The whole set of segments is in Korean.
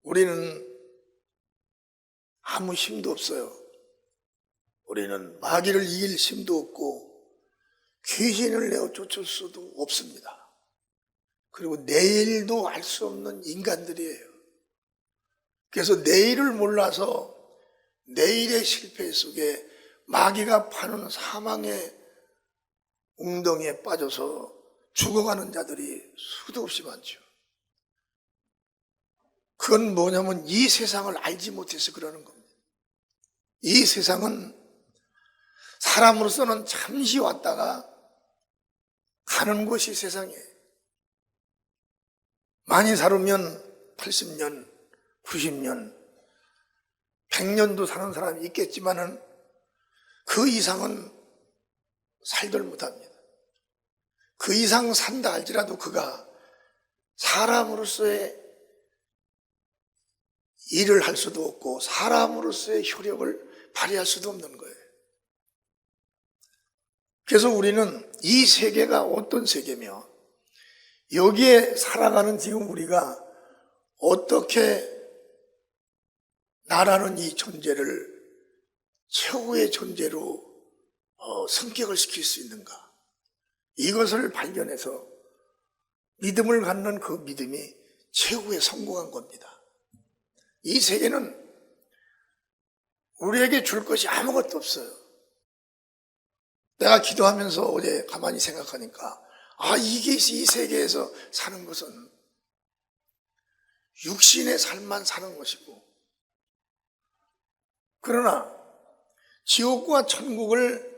우리는 아무 힘도 없어요. 우리는 마귀를 이길 힘도 없고 귀신을 내어 쫓을 수도 없습니다. 그리고 내일도 알 수 없는 인간들이에요. 그래서 내일을 몰라서 내일의 실패 속에 마귀가 파는 사망의 웅덩이에 빠져서 죽어가는 자들이 수도 없이 많죠. 그건 뭐냐면 이 세상을 알지 못해서 그러는 겁니다. 이 세상은 사람으로서는 잠시 왔다가 가는 곳이 세상이에요. 많이 살으면 80년, 90년, 100년도 사는 사람이 있겠지만은 그 이상은 살들 못합니다. 그 이상 산다 할지라도 그가 사람으로서의 일을 할 수도 없고 사람으로서의 효력을 발휘할 수도 없는 거예요. 그래서 우리는 이 세계가 어떤 세계며 여기에 살아가는 지금 우리가 어떻게 나라는 이 존재를 최후의 존재로 성격을 시킬 수 있는가, 이것을 발견해서 믿음을 갖는 그 믿음이 최후에 성공한 겁니다. 이 세계는 우리에게 줄 것이 아무것도 없어요. 내가 기도하면서 어제 가만히 생각하니까 이게 이 세계에서 사는 것은 육신의 삶만 사는 것이고, 그러나 지옥과 천국을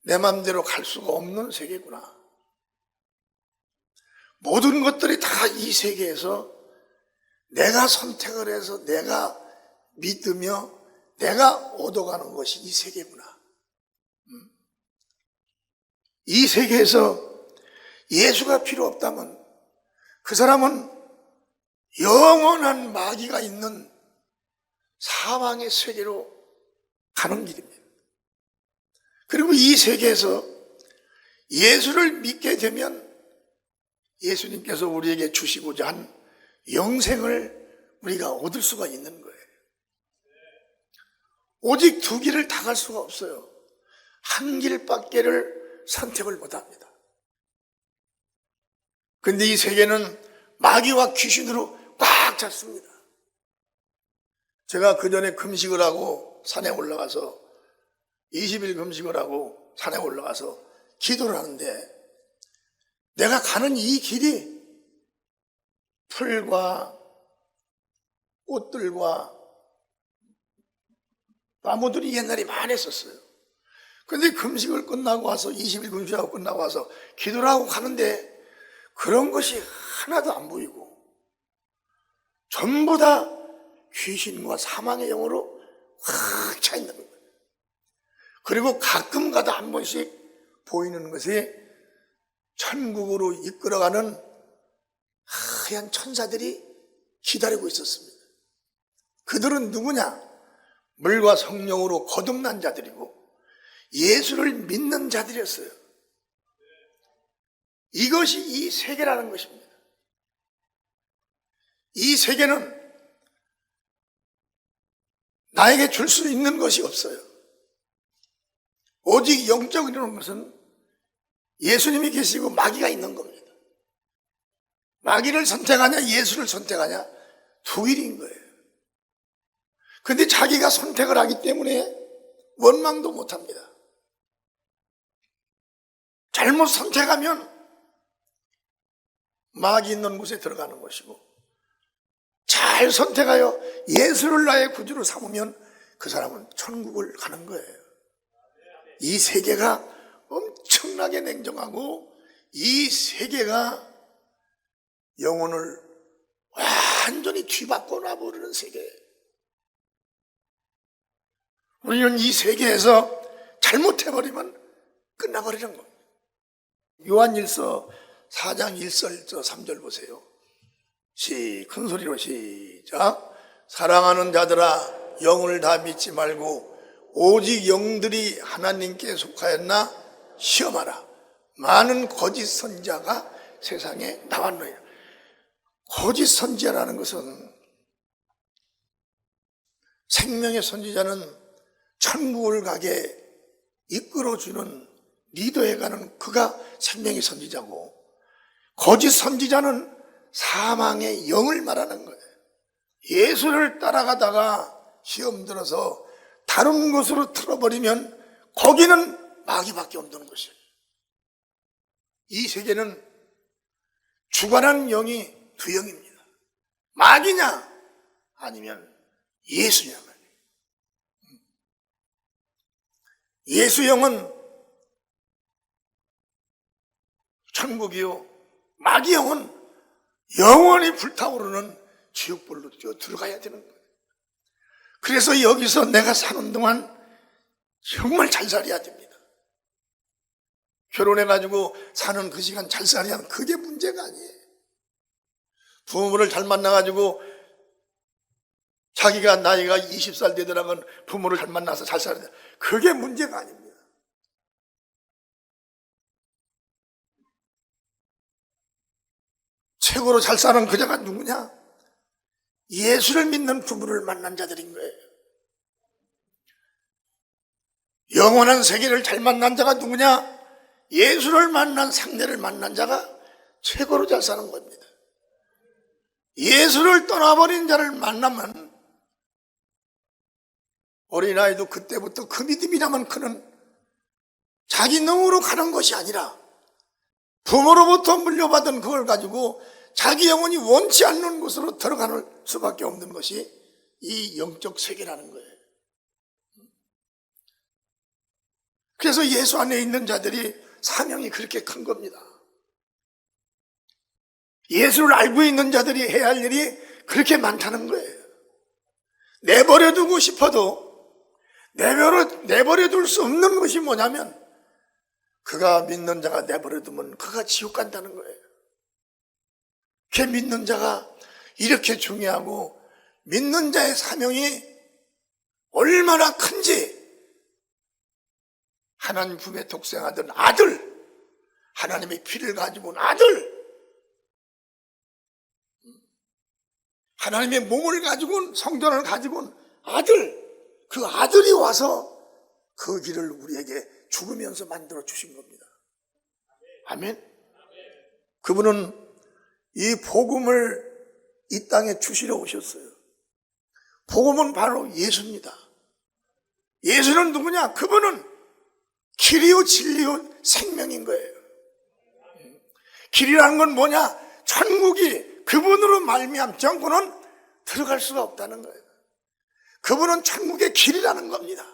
내 마음대로 갈 수가 없는 세계구나. 모든 것들이 다 이 세계에서 내가 선택을 해서 내가 믿으며 내가 얻어가는 것이 이 세계구나. 이 세계에서 예수가 필요 없다면 그 사람은 영원한 마귀가 있는 사망의 세계로 가는 길입니다. 그리고 이 세계에서 예수를 믿게 되면 예수님께서 우리에게 주시고자 한 영생을 우리가 얻을 수가 있는 거예요. 오직 두 길을 다 갈 수가 없어요. 한 길밖에를 선택을 못합니다. 그런데 이 세계는 마귀와 귀신으로 꽉 찼습니다. 제가 그전에 금식을 하고 산에 올라가서 20일 금식을 하고 산에 올라가서 기도를 하는데 내가 가는 이 길이 풀과 꽃들과 나무들이 옛날에 많았었어요. 그런데 금식을 끝나고 와서 20일 금식하고 끝나고 와서 기도를 하고 가는데 그런 것이 하나도 안 보이고 전부 다 귀신과 사망의 영으로 확 차 있는 거예요. 그리고 가끔 가다 한 번씩 보이는 것이 천국으로 이끌어가는 하얀 천사들이 기다리고 있었습니다. 그들은 누구냐? 물과 성령으로 거듭난 자들이고 예수를 믿는 자들이었어요. 이것이 이 세계라는 것입니다. 이 세계는 나에게 줄 수 있는 것이 없어요. 오직 영적이라는 것은 예수님이 계시고 마귀가 있는 겁니다. 마귀를 선택하냐 예수를 선택하냐 두 길인 거예요. 그런데 자기가 선택을 하기 때문에 원망도 못합니다. 잘못 선택하면 마귀 있는 곳에 들어가는 것이고, 잘 선택하여 예수를 나의 구주로 삼으면 그 사람은 천국을 가는 거예요. 이 세계가 엄청나게 냉정하고 이 세계가 영혼을 완전히 뒤바꿔 놔버리는 세계예요. 우리는 이 세계에서 잘못해버리면 끝나버리는 겁니다. 요한일서 4장 1절 3절 보세요. 큰 소리로 시작. 사랑하는 자들아 영을 다 믿지 말고 오직 영들이 하나님께 속하였나 시험하라. 많은 거짓 선지자가 세상에 나왔노라. 거짓 선지자라는 것은, 생명의 선지자는 천국을 가게 이끌어주는, 리더해가는 그가 생명의 선지자고, 거짓 선지자는 사망의 영을 말하는 거예요. 예수를 따라가다가 시험 들어서 다른 곳으로 틀어버리면 거기는 마귀밖에 없는 것이에요. 이 세계는 주관하는 영이 두 영입니다. 마귀냐 아니면 예수냐. 예수 영은 천국이요, 마귀 영은 영원히 불타오르는 지옥불로 뛰어 들어가야 되는 거예요. 그래서 여기서 내가 사는 동안 정말 잘 살아야 됩니다. 결혼해가지고 사는 그 시간 잘 살아야 하는, 그게 문제가 아니에요. 부모를 잘 만나가지고 자기가 나이가 20살 되더라면 부모를 잘 만나서 잘 살아야 돼. 그게 문제가 아닙니다. 최고로 잘 사는 그자가 누구냐? 예수를 믿는 부모를 만난 자들인 거예요. 영원한 세계를 잘 만난 자가 누구냐? 예수를 만난 상대를 만난 자가 최고로 잘 사는 겁니다. 예수를 떠나버린 자를 만나면 어린아이도 그때부터 그 믿음이라면 그는 자기 능으로 가는 것이 아니라 부모로부터 물려받은 그걸 가지고 자기 영혼이 원치 않는 곳으로 들어갈 수밖에 없는 것이 이 영적 세계라는 거예요. 그래서 예수 안에 있는 자들이 사명이 그렇게 큰 겁니다. 예수를 알고 있는 자들이 해야 할 일이 그렇게 많다는 거예요. 내버려두고 싶어도 내버려둘 수 없는 것이 뭐냐면, 그가 믿는 자가 내버려두면 그가 지옥 간다는 거예요. 그 믿는 자가 이렇게 중요하고, 믿는 자의 사명이 얼마나 큰지, 하나님 품에 독생하던 아들, 하나님의 피를 가지고 온 아들, 하나님의 몸을 가지고 온, 성전을 가지고 온 아들, 그 아들이 와서 그 길을 우리에게 죽으면서 만들어 주신 겁니다. 아멘. 그분은 이 복음을 이 땅에 주시러 오셨어요. 복음은 바로 예수입니다. 예수는 누구냐? 그분은 길이요 진리요 생명인 거예요. 길이라는 건 뭐냐? 천국이 그분으로 말미암지 않고는 들어갈 수가 없다는 거예요. 그분은 천국의 길이라는 겁니다.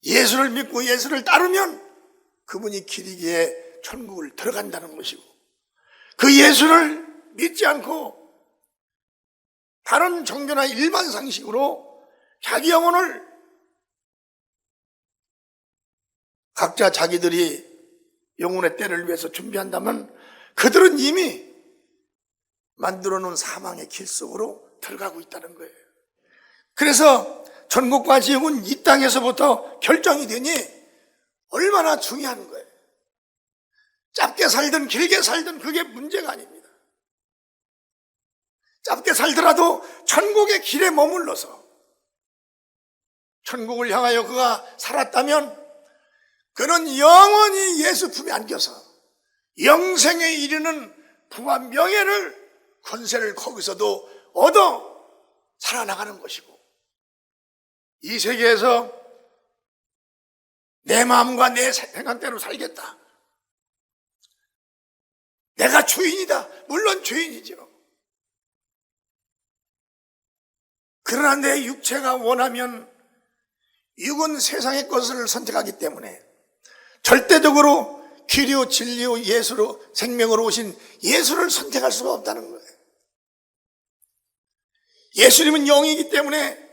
예수를 믿고 예수를 따르면 그분이 길이기에 천국을 들어간다는 것이고, 그 예수를 믿지 않고 다른 종교나 일반 상식으로 자기 영혼을 각자 자기들이 영혼의 때를 위해서 준비한다면 그들은 이미 만들어 놓은 사망의 길 속으로 들어가고 있다는 거예요. 그래서 천국과 지옥은 이 땅에서부터 결정이 되니 얼마나 중요한 거예요. 짧게 살든 길게 살든 그게 문제가 아닙니다. 짧게 살더라도 천국의 길에 머물러서 천국을 향하여 그가 살았다면 그는 영원히 예수 품에 안겨서 영생에 이르는 부와 명예를, 권세를 거기서도 얻어 살아나가는 것이고, 이 세계에서 내 마음과 내 생각대로 살겠다, 내가 주인이다. 물론 주인이죠. 그러나 내 육체가 원하면 육은 세상의 것을 선택하기 때문에 절대적으로 길이요 진리요 예수로 생명으로 오신 예수를 선택할 수가 없다는 거예요. 예수님은 영이기 때문에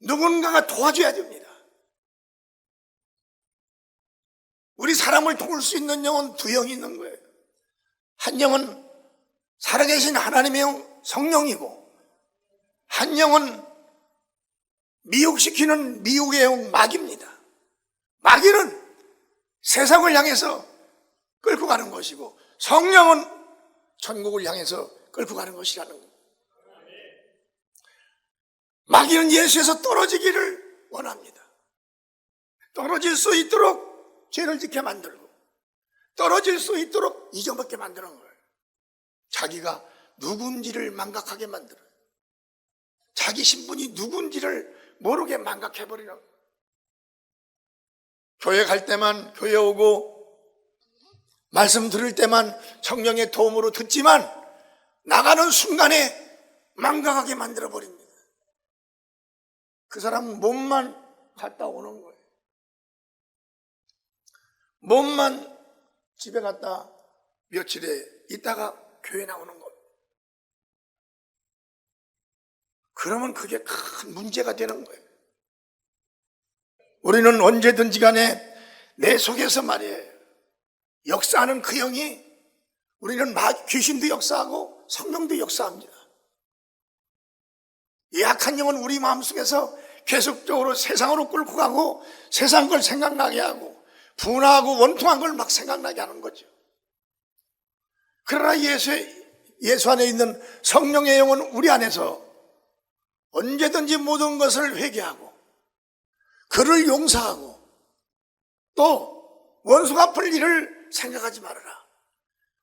누군가가 도와줘야 됩니다. 우리 사람을 도울 수 있는 영은 두 영이 있는 거예요. 한 영은 살아계신 하나님의 영, 성령이고, 한 영은 미혹시키는 미혹의 영 마귀입니다. 마귀는 세상을 향해서 끌고 가는 것이고 성령은 천국을 향해서 끌고 가는 것이라는 거예요. 마귀는 예수에서 떨어지기를 원합니다. 떨어질 수 있도록 죄를 짓게 만들고 떨어질 수 있도록 잊어먹게 만드는 거예요. 자기가 누군지를 망각하게 만들어요. 자기 신분이 누군지를 모르게 망각해버리는 거예요. 교회 갈 때만 교회 오고 말씀 들을 때만 성령의 도움으로 듣지만 나가는 순간에 망각하게 만들어버립니다. 그 사람은 몸만 갔다 오는 거예요. 몸만 집에 갔다 며칠에 있다가 교회 나오는 겁니다. 그러면 그게 큰 문제가 되는 거예요. 우리는 언제든지 간에 내 속에서 말이에요. 역사하는 그 영이 우리는 귀신도 역사하고 성령도 역사합니다. 이 약한 영은 우리 마음속에서 계속적으로 세상으로 끌고 가고 세상 걸 생각나게 하고 분하고 원통한 걸 막 생각나게 하는 거죠. 그러나 예수 안에 있는 성령의 영은 우리 안에서 언제든지 모든 것을 회개하고 그를 용서하고 또 원수 갚을 일을 생각하지 말아라.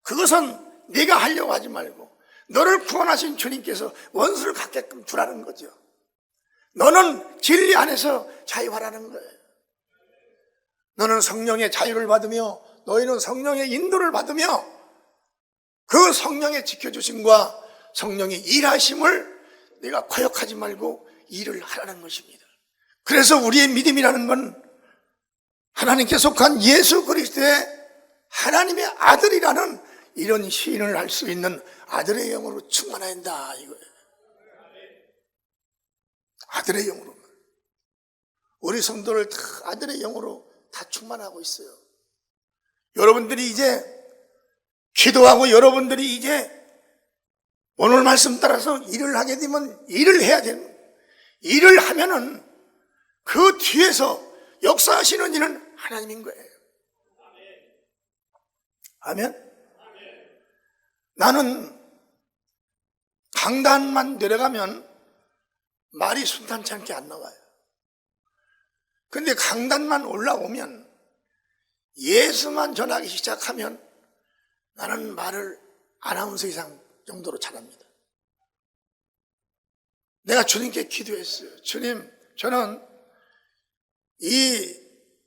그것은 네가 하려고 하지 말고 너를 구원하신 주님께서 원수를 갚게끔 주라는 거죠. 너는 진리 안에서 자유하라는 거예요. 너는 성령의 자유를 받으며 너희는 성령의 인도를 받으며 그 성령의 지켜주심과 성령의 일하심을 네가 거역하지 말고 일을 하라는 것입니다. 그래서 우리의 믿음이라는 건 하나님께 속한 예수 그리스도의 하나님의 아들이라는 이런 시인을 할 수 있는 아들의 영으로 충만해야 한다 이거예요. 아들의 영으로. 우리 성도를 다 아들의 영으로 다 충만하고 있어요. 여러분들이 이제 기도하고 여러분들이 이제 오늘 말씀 따라서 일을 하게 되면 일을 해야 되는 거예요. 일을 하면은 그 뒤에서 역사하시는 이는 하나님인 거예요. 아멘. 나는 강단만 내려가면 말이 순탄치 않게 안 나와요. 근데 강단만 올라오면 예수만 전하기 시작하면 나는 말을 아나운서 이상 정도로 잘합니다. 내가 주님께 기도했어요. 주님, 저는 이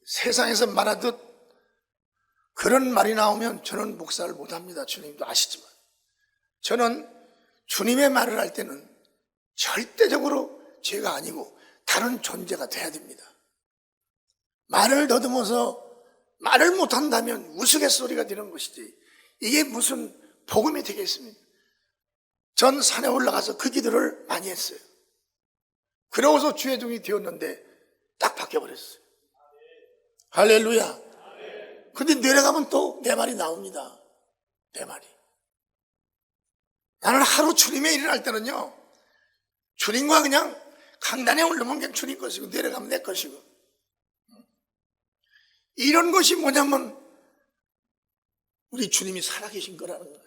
세상에서 말하듯 그런 말이 나오면 저는 목사를 못합니다. 주님도 아시지만 저는 주님의 말을 할 때는 절대적으로 죄가 아니고 다른 존재가 돼야 됩니다. 말을 더듬어서 말을 못한다면 우스갯소리가 되는 것이지 이게 무슨 복음이 되겠습니까? 전 산에 올라가서 그 기도를 많이 했어요. 그러고서 주의 종이 되었는데 딱 바뀌어버렸어요. 할렐루야. 근데 내려가면 또 내 말이 나옵니다. 내 말이. 나는 하루 주님의 일을 할 때는요, 주님과 그냥 강단에 올라오면 그냥 주님 것이고 내려가면 내 것이고, 이런 것이 뭐냐면 우리 주님이 살아계신 거라는 거예요.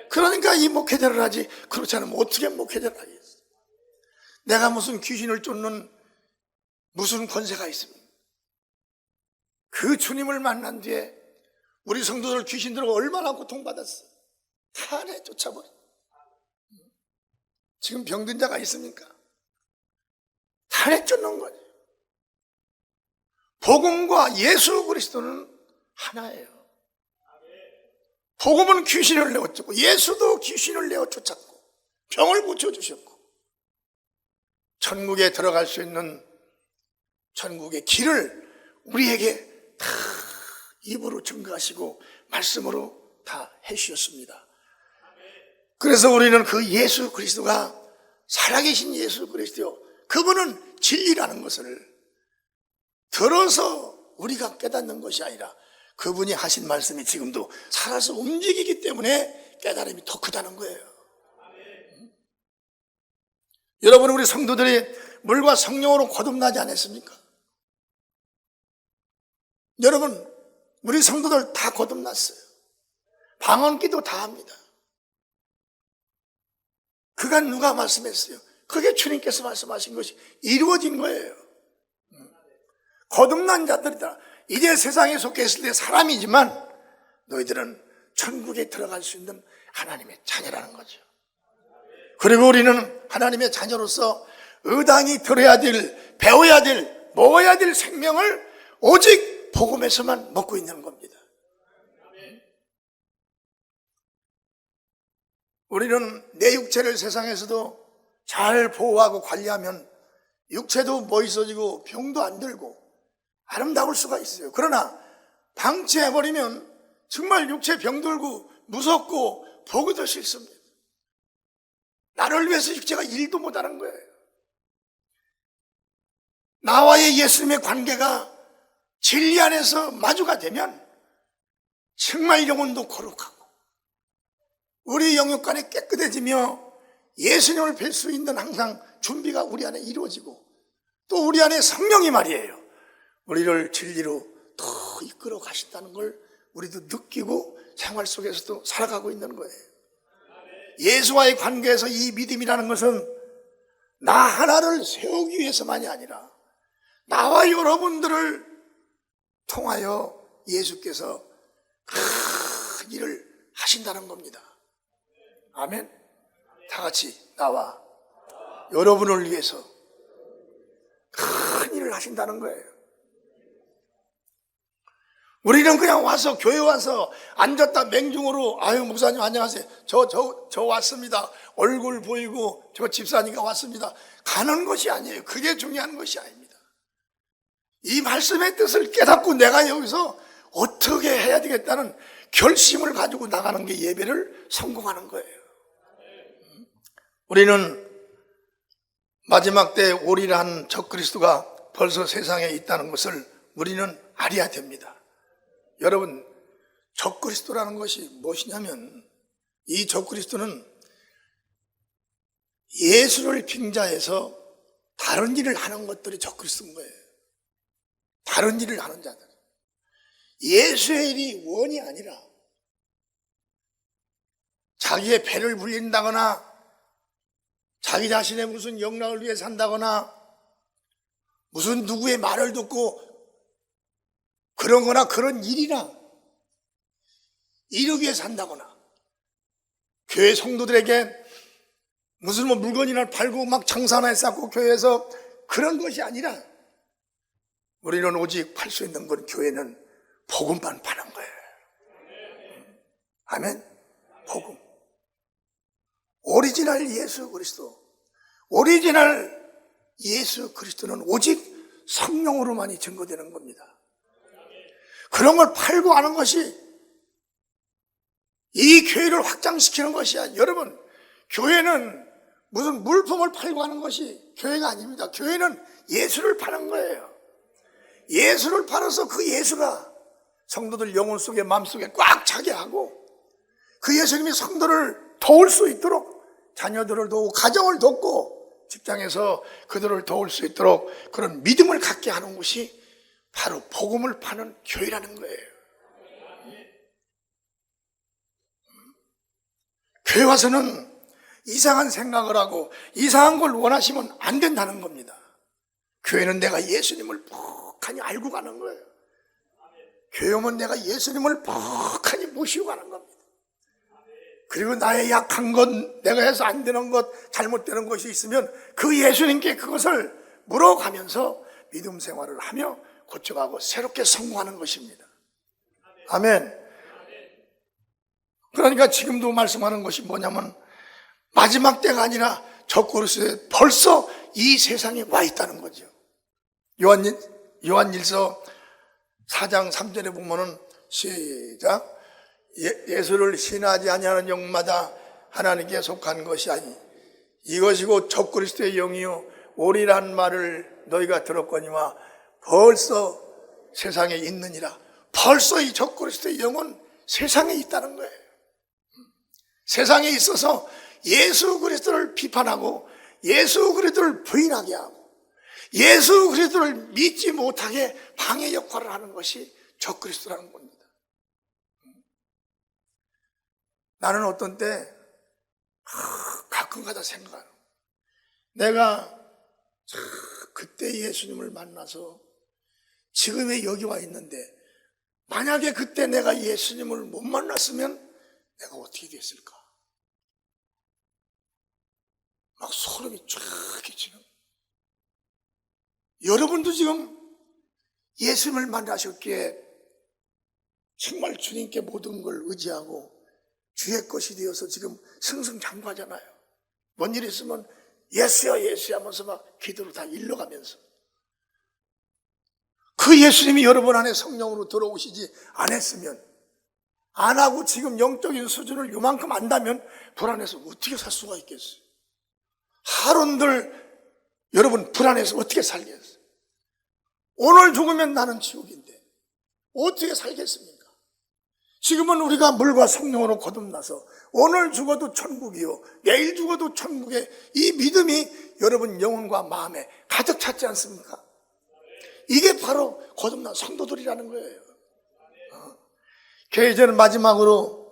그러니까 이 목회자를 하지, 그렇지 않으면 어떻게 목회자를 하겠어요? 내가 무슨 귀신을 쫓는 무슨 권세가 있습니까? 그 주님을 만난 뒤에 우리 성도들 귀신들과 얼마나 고통받았어. 다 내쫓아버려. 지금 병든 자가 있습니까? 다 내쫓는 거죠. 복음과 예수 그리스도는 하나예요. 복음은 귀신을 내어쫓고 예수도 귀신을 내어쫓았고 병을 고쳐주셨고 천국에 들어갈 수 있는 천국의 길을 우리에게 다 입으로 증거하시고 말씀으로 다 해주셨습니다. 그래서 우리는 그 예수 그리스도가 살아계신 예수 그리스도, 그분은 진리라는 것을 들어서 우리가 깨닫는 것이 아니라 그분이 하신 말씀이 지금도 살아서 움직이기 때문에 깨달음이 더 크다는 거예요. 여러분, 우리 성도들이 물과 성령으로 거듭나지 않았습니까? 여러분, 우리 성도들 다 거듭났어요. 방언기도 다 합니다. 그간 누가 말씀했어요? 그게 주님께서 말씀하신 것이 이루어진 거예요. 거듭난 자들이다. 이제 세상에 속해 있을 때 사람이지만 너희들은 천국에 들어갈 수 있는 하나님의 자녀라는 거죠. 그리고 우리는 하나님의 자녀로서 의당이 들어야 될, 배워야 될, 먹어야 될 생명을 오직 복음에서만 먹고 있는 겁니다. 우리는 내 육체를 세상에서도 잘 보호하고 관리하면 육체도 멋있어지고 병도 안 들고 아름다울 수가 있어요. 그러나 방치해버리면 정말 육체 병들고 무섭고 보기도 싫습니다. 나를 위해서 육체가 일도 못하는 거예요. 나와의 예수님의 관계가 진리 안에서 마주가 되면 정말 영혼도 거룩하고 우리 영육간이 깨끗해지며 예수님을 뵐 수 있는 항상 준비가 우리 안에 이루어지고 또 우리 안에 성령이 말이에요, 우리를 진리로 더 이끌어 가신다는 걸 우리도 느끼고 생활 속에서도 살아가고 있는 거예요. 예수와의 관계에서 이 믿음이라는 것은 나 하나를 세우기 위해서만이 아니라 나와 여러분들을 통하여 예수께서 큰 일을 하신다는 겁니다. 아멘. 다 같이 나와 여러분을 위해서 큰 일을 하신다는 거예요. 우리는 그냥 와서 교회 와서 앉았다 맹중으로 아유 목사님 안녕하세요, 저 왔습니다, 얼굴 보이고 저 집사니까 왔습니다 가는 것이 아니에요. 그게 중요한 것이 아닙니다. 이 말씀의 뜻을 깨닫고 내가 여기서 어떻게 해야 되겠다는 결심을 가지고 나가는 게 예배를 성공하는 거예요. 우리는 마지막 때 오리란 적그리스도가 벌써 세상에 있다는 것을 우리는 알아야 됩니다. 여러분, 적그리스도라는 것이 무엇이냐면 이 적그리스도는 예수를 빙자해서 다른 일을 하는 것들이 적그리스도인 거예요. 다른 일을 하는 자들. 예수의 일이 원이 아니라 자기의 배를 불린다거나 자기 자신의 무슨 영락을 위해 산다거나 무슨 누구의 말을 듣고 그런 거나 그런 일이나 이루기 위해 산다거나 교회 성도들에게 무슨 물건이나 팔고 막 장사나 했었고 교회에서 그런 것이 아니라 우리는 오직 팔 수 있는 건 교회는 복음만 파는 거예요. 아멘. 복음. 오리지널 예수 그리스도. 오리지널 예수 그리스도는 오직 성령으로만이 증거되는 겁니다. 그런 걸 팔고 하는 것이 이 교회를 확장시키는 것이야. 여러분, 교회는 무슨 물품을 팔고 하는 것이 교회가 아닙니다. 교회는 예수를 파는 거예요. 예수를 팔아서 그 예수가 성도들 영혼 속에 마음속에 꽉 차게 하고 그 예수님이 성도를 도울 수 있도록 자녀들을 도우고 가정을 돕고 직장에서 그들을 도울 수 있도록 그런 믿음을 갖게 하는 것이 바로 복음을 파는 교회라는 거예요. 교회 와서는 이상한 생각을 하고 이상한 걸 원하시면 안 된다는 겁니다. 교회는 내가 예수님을 푹하니 알고 가는 거예요. 교회 오면 내가 예수님을 푹하니 모시고 가는 겁니다. 그리고 나의 약한 것, 내가 해서 안 되는 것, 잘못되는 것이 있으면 그 예수님께 그것을 물어가면서 믿음 생활을 하며 고쳐가고 새롭게 성공하는 것입니다. 아멘. 그러니까 지금도 말씀하는 것이 뭐냐면 마지막 때가 아니라 적그리스도에 벌써 이 세상에 와 있다는 거죠. 요한일서 4장 3절에 보면은 시작. 예수를 신하지 아니하는 영마다 하나님께 속한 것이 아니 이것이고 적그리스도의 영이요 오리란 말을 너희가 들었거니와 벌써 세상에 있느니라. 벌써 이 적그리스도의 영은 세상에 있다는 거예요. 세상에 있어서 예수 그리스도를 비판하고 예수 그리스도를 부인하게 하고 예수 그리스도를 믿지 못하게 방해 역할을 하는 것이 적그리스도라는 겁니다. 나는 어떤 때 가끔가다 생각하는 내가 그때 예수님을 만나서 지금의 여기 와 있는데 만약에 그때 내가 예수님을 못 만났으면 내가 어떻게 됐을까? 막 소름이 쫙 끼치는. 여러분도 지금 예수님을 만나셨기에 정말 주님께 모든 걸 의지하고 주의 것이 되어서 지금 승승장구하잖아요. 뭔 일 있으면 예수야 예수야 하면서 막 기도로 다 일러가면서 그 예수님이 여러분 안에 성령으로 들어오시지 않았으면 안 하고 지금 영적인 수준을 요만큼 안다면 불안해서 어떻게 살 수가 있겠어요? 하론들 여러분 불안해서 어떻게 살겠어요? 오늘 죽으면 나는 지옥인데 어떻게 살겠습니까? 지금은 우리가 물과 성령으로 거듭나서 오늘 죽어도 천국이요 내일 죽어도 천국에 이 믿음이 여러분 영혼과 마음에 가득 찼지 않습니까? 이게 바로 거듭난 성도들이라는 거예요. 이제는 마지막으로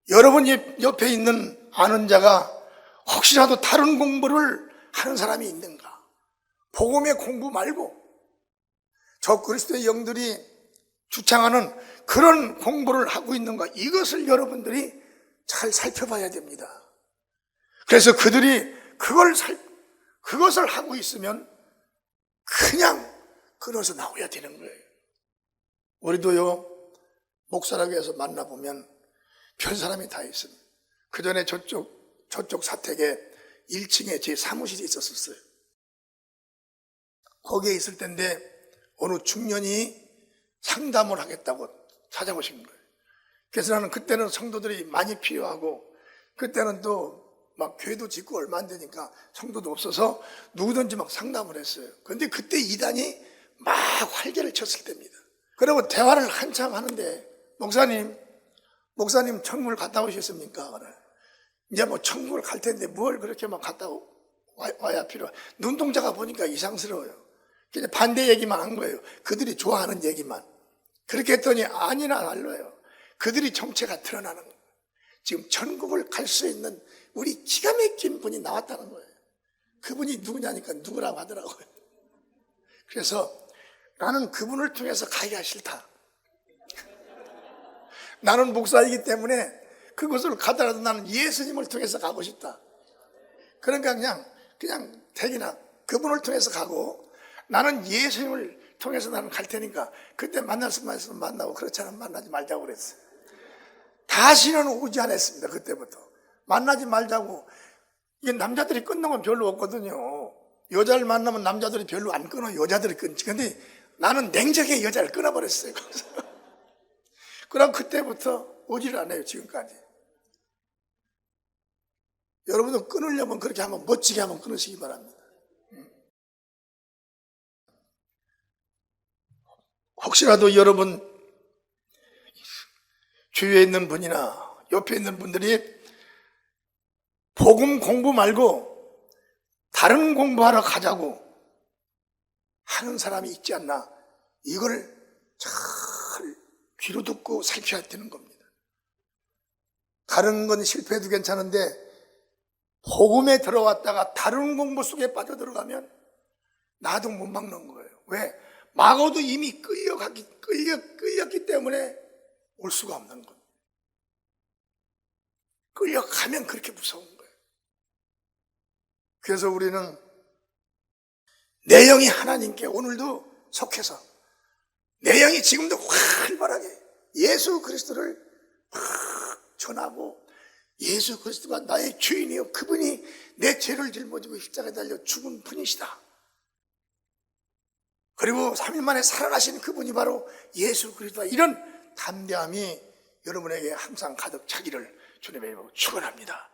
여러분 옆에 있는 아는 자가 혹시라도 다른 공부를 하는 사람이 있는가? 복음의 공부 말고 저 그리스도의 영들이 주창하는 그런 공부를 하고 있는가? 이것을 여러분들이 잘 살펴봐야 됩니다. 그래서 그들이 그것을 하고 있으면 그냥 끊어서 나와야 되는 거예요. 우리도요, 목사라고 해서 만나보면 별 사람이 다 있습니다. 그 전에 저쪽 사택에 1층에 제 사무실이 있었어요. 거기에 있을 때인데 어느 중년이 상담을 하겠다고 찾아오신 거예요. 그래서 나는 그때는 성도들이 많이 필요하고 그때는 또 막 교회도 짓고 얼마 안 되니까 성도도 없어서 누구든지 막 상담을 했어요. 그런데 그때 이단이 막 활개를 쳤을 때입니다. 그리고 대화를 한참 하는데 목사님 천국을 갔다 오셨습니까? 이제 뭐 천국을 갈 텐데 뭘 그렇게 막 갔다 와야 필요해. 눈동자가 보니까 이상스러워요. 그냥 반대 얘기만 한 거예요. 그들이 좋아하는 얘기만. 그렇게 했더니 아니나 달라요. 그들이 정체가 드러나는 거예요. 지금 천국을 갈 수 있는 우리 기가 막힌 분이 나왔다는 거예요. 그분이 누구냐니까 누구라고 하더라고요. 그래서 나는 그분을 통해서 가기가 싫다. 나는 목사이기 때문에 그곳을 가더라도 나는 예수님을 통해서 가고 싶다. 그러니까 그냥 대기나 그분을 통해서 가고 나는 예수님을 통해서 나는 갈 테니까 그때 만날 수만 있으면 만나고 그렇지 않으면 만나지 말자고 그랬어요. 다시는 오지 않았습니다. 그때부터 만나지 말자고. 이게 남자들이 끊는 건 별로 없거든요. 여자를 만나면 남자들이 별로 안 끊어. 여자들이 끊지. 근데 나는 냉정하게 여자를 끊어버렸어요. 그럼 그때부터 오지를 않아요. 지금까지. 여러분도 끊으려면 그렇게 한번 멋지게 한번 끊으시기 바랍니다. 혹시라도 여러분 주위에 있는 분이나 옆에 있는 분들이 복음 공부 말고 다른 공부하러 가자고 하는 사람이 있지 않나, 이걸 잘 귀로 듣고 살펴야 되는 겁니다. 다른 건 실패해도 괜찮은데 복음에 들어왔다가 다른 공부 속에 빠져들어가면 나도 못 막는 거예요. 왜? 막어도 이미 끌렸기 때문에 올 수가 없는 겁니다. 끌려가면 그렇게 무서운 거예요. 그래서 우리는 내 영이 하나님께 오늘도 속해서 내 영이 지금도 활발하게 예수 그리스도를 막 전하고 예수 그리스도가 나의 주인이요 그분이 내 죄를 짊어지고 십자가에 달려 죽은 분이시다. 그리고 3일 만에 살아나신 그분이 바로 예수 그리스도다. 이런 담대함이 여러분에게 항상 가득 차기를 주님의 이름으로 축원합니다.